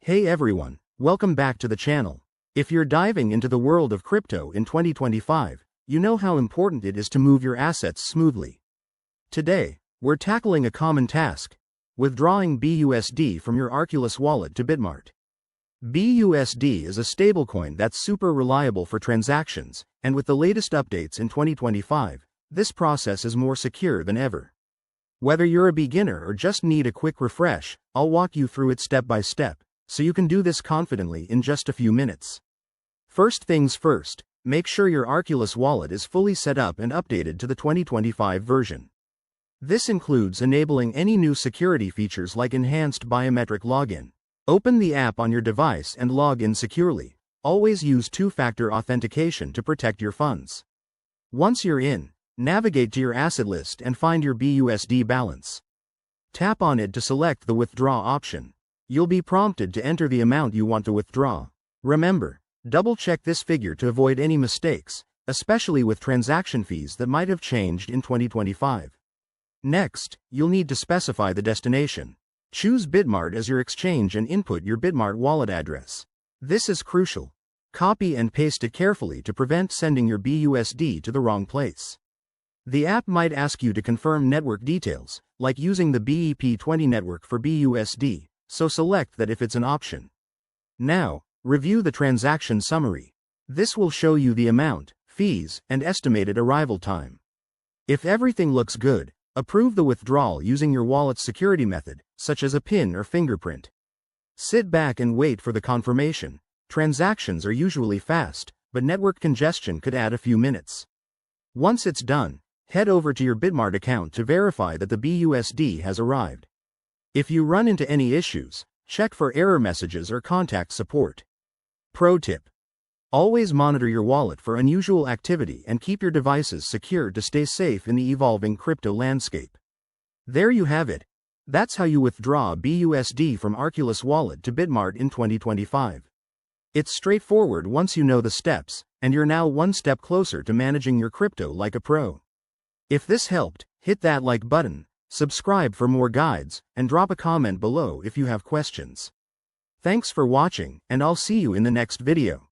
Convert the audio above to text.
Hey everyone, welcome back to the channel. If you're diving into the world of crypto in 2025, you know how important it is to move your assets smoothly. Today, we're tackling a common task: withdrawing BUSD from your Arculus wallet to Bitmart. BUSD is a stablecoin that's super reliable for transactions, and with the latest updates in 2025, this process is more secure than ever. Whether you're a beginner or just need a quick refresh, I'll walk you through it step by step, so you can do this confidently in just a few minutes. First things first, make sure your Arculus wallet is fully set up and updated to the 2025 version. This includes enabling any new security features like enhanced biometric login. Open the app on your device and log in securely. Always use two-factor authentication to protect your funds. Once you're in, navigate to your asset list and find your BUSD balance. Tap on it to select the withdraw option. You'll be prompted to enter the amount you want to withdraw. Remember, double-check this figure to avoid any mistakes, especially with transaction fees that might have changed in 2025. Next, you'll need to specify the destination. Choose Bitmart as your exchange and input your Bitmart wallet address. This is crucial. Copy and paste it carefully to prevent sending your BUSD to the wrong place. The app might ask you to confirm network details, like using the BEP20 network for BUSD, so select that if it's an option. Now, review the transaction summary. This will show you the amount, fees, and estimated arrival time. If everything looks good, approve the withdrawal using your wallet's security method, such as a PIN or fingerprint. Sit back and wait for the confirmation. Transactions are usually fast, but network congestion could add a few minutes. Once it's done, head over to your Bitmart account to verify that the BUSD has arrived. If you run into any issues, check for error messages or contact support. Pro tip: always monitor your wallet for unusual activity and keep your devices secured to stay safe in the evolving crypto landscape. There you have it. That's how you withdraw BUSD from Arculus Wallet to Bitmart in 2025. It's straightforward once you know the steps, and you're now one step closer to managing your crypto like a pro. If this helped, hit that like button, subscribe for more guides, and drop a comment below if you have questions. Thanks for watching, and I'll see you in the next video.